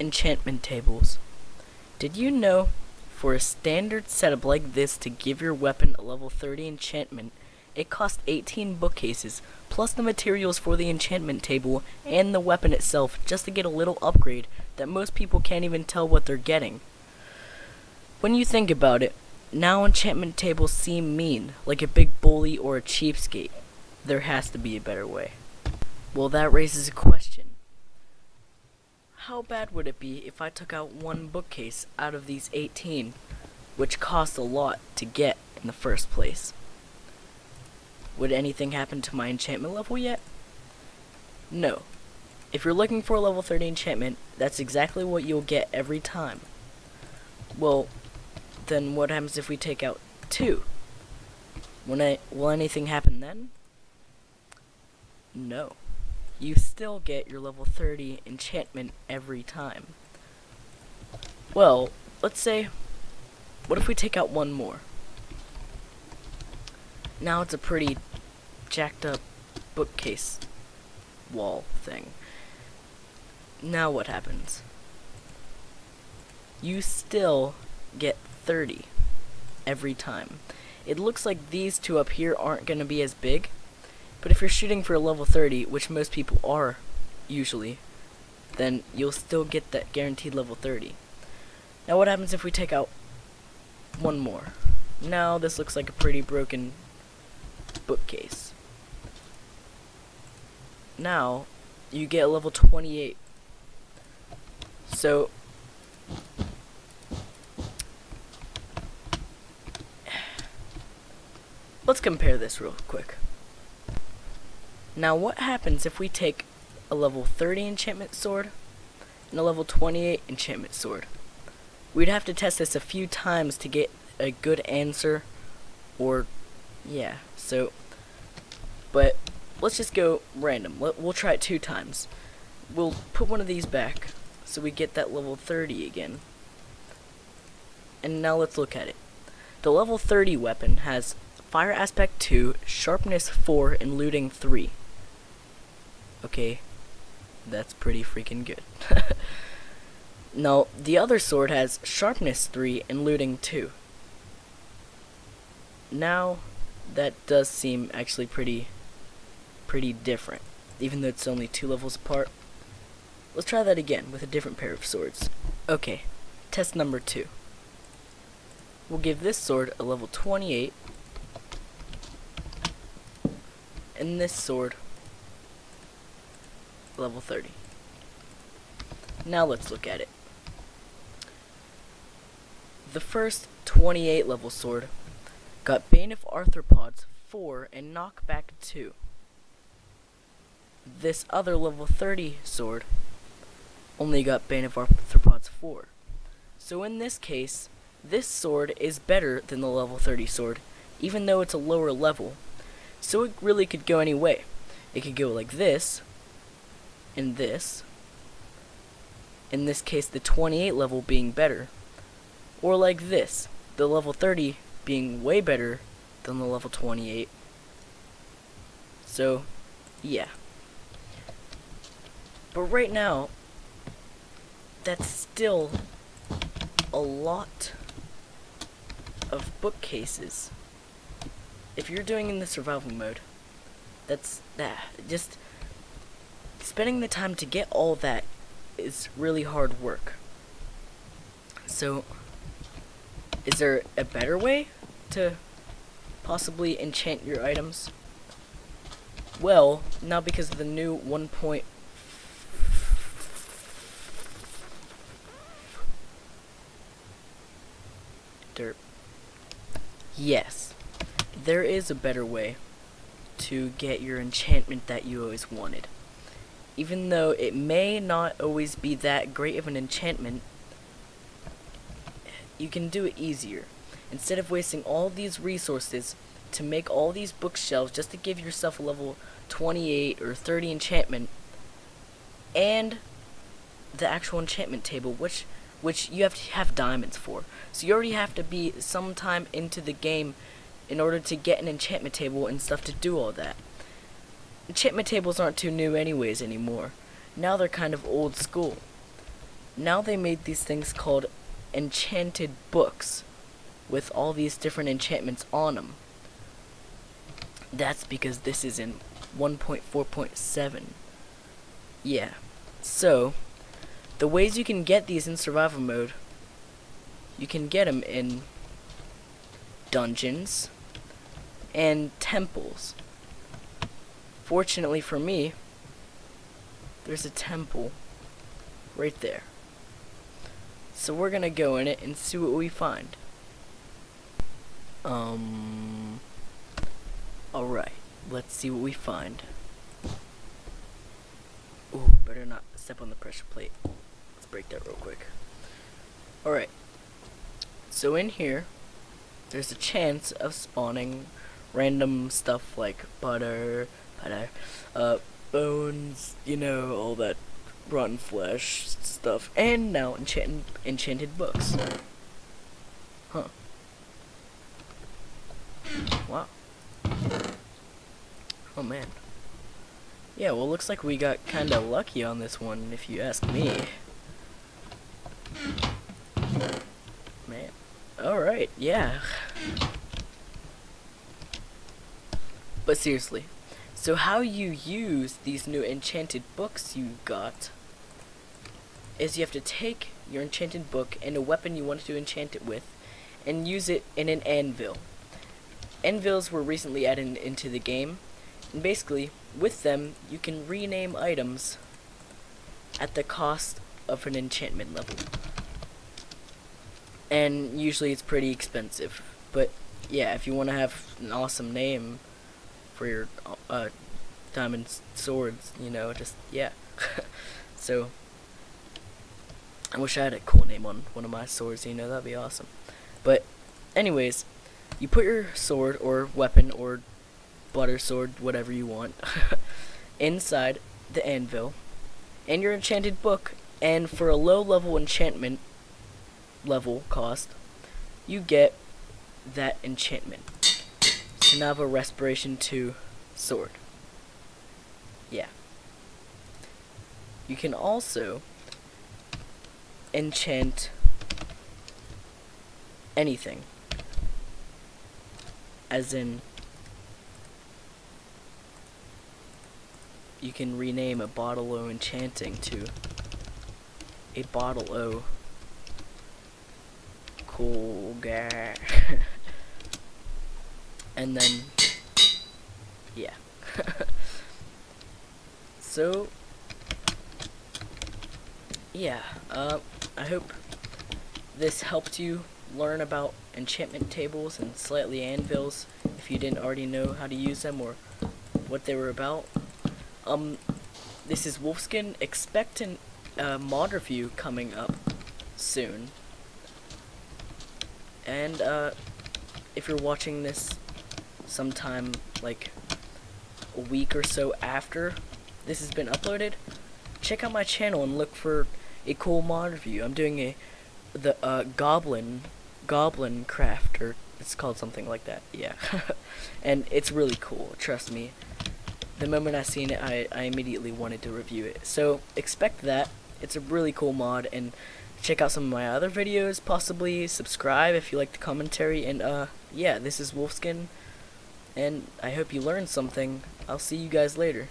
Enchantment tables. Did you know for a standard setup like this to give your weapon a level 30 enchantment, it costs 18 bookcases, plus the materials for the enchantment table and the weapon itself just to get a little upgrade that most people can't even tell what they're getting. When you think about it, now enchantment tables seem mean, like a big bully or a cheapskate. There has to be a better way. Well, that raises a question. How bad would it be if I took out one bookcase out of these 18, which cost a lot to get in the first place? Would anything happen to my enchantment level yet? No. If you're looking for a level 30 enchantment, that's exactly what you'll get every time. Well, then what happens if we take out 2? Will anything happen then? No. You still get your level 30 enchantment every time. Well, let's say, what if we take out 1 more? Now it's a pretty jacked up bookcase wall thing. Now what happens? You still get 30 every time. It looks like these 2 up here aren't going to be as big, but if you're shooting for a level 30, which most people are usually, then you'll still get that guaranteed level 30. Now what happens if we take out 1 more? Now this looks like a pretty broken bookcase. Now you get a level 28. So let's compare this real quick. Now what happens if we take a level 30 enchantment sword and a level 28 enchantment sword? We'd have to test this a few times to get a good answer, or yeah, so, but let's just go random. We'll try it 2 times. We'll put one of these back so we get that level 30 again. And now let's look at it. The level 30 weapon has Fire Aspect 2, Sharpness 4, and Looting 3. Okay, that's pretty freaking good. Now, the other sword has Sharpness 3 and Looting 2. Now, that does seem actually pretty different, even though it's only 2 levels apart. Let's try that again with a different pair of swords. Okay, test number 2. We'll give this sword a level 28, and this sword level 30. Now let's look at it. The first 28 level sword got Bane of Arthropods 4 and Knockback 2. This other level 30 sword only got Bane of Arthropods 4. So in this case, this sword is better than the level 30 sword, even though it's a lower level. So it really could go any way. It could go like this, and this. In this case, the 28 level being better. Or like this, the level 30 being way better than the level 28. So, yeah. But right now, that's still a lot of bookcases. If you're doing in the survival mode, that's just spending the time to get all that is really hard work. So, is there a better way to possibly enchant your items? Well, now because of the new 1. Derp. Yes, there is a better way to get your enchantment that you always wanted. Even though it may not always be that great of an enchantment, you can do it easier. Instead of wasting all these resources to make all these bookshelves just to give yourself a level 28 or 30 enchantment, and the actual enchantment table, which you have to have diamonds for. So you already have to be sometime into the game in order to get an enchantment table and stuff to do all that. Enchantment tables aren't too new anyways anymore. Now they're kind of old school. now they made these things called enchanted books with all these different enchantments on them. That's because this is in 1.4.7. Yeah. So, the ways you can get these in survival mode, you can get them in dungeons and temples. Fortunately for me, there's a temple right there. So we're gonna go in it and see what we find. Alright, let's see what we find. Ooh, better not step on the pressure plate. Let's break that real quick. Alright, so in here, there's a chance of spawning random stuff like butter, bones, you know, all that rotten flesh stuff, and now enchanted books. Huh. Wow. Oh man. Yeah, well, looks like we got kinda lucky on this one, if you ask me. Man. Alright, yeah. But seriously, so how you use these new enchanted books you got is you have to take your enchanted book and a weapon you want to enchant it with and use it in an anvil. Anvils were recently added into the game, and basically, with them, you can rename items at the cost of an enchantment level. And usually it's pretty expensive, but yeah, if you want to have an awesome name for your diamond swords, you know, just, yeah. So, I wish I had a cool name on one of my swords, you know, that'd be awesome. But, anyways, you put your sword or weapon or butter sword, whatever you want, inside the anvil and your enchanted book, and for a low level enchantment level cost, you get that enchantment. So now I have a Respiration 2 sword. Yeah. You can also enchant anything. As in, you can rename a bottle o enchanting to a bottle o cool guy. And then, yeah. So, yeah, I hope this helped you learn about enchantment tables and slightly anvils if you didn't already know how to use them or what they were about. This is Wolfskin. Expect a mod review coming up soon. And, if you're watching this sometime, like, a week or so after this has been uploaded, check out my channel and look for a cool mod review. I'm doing the Goblin Craft, or it's called something like that, yeah. And it's really cool, trust me. The moment I seen it, I immediately wanted to review it. So, expect that. It's a really cool mod, and check out some of my other videos, possibly subscribe if you like the commentary, and yeah, this is Wolfskin, and I hope you learned something. I'll see you guys later.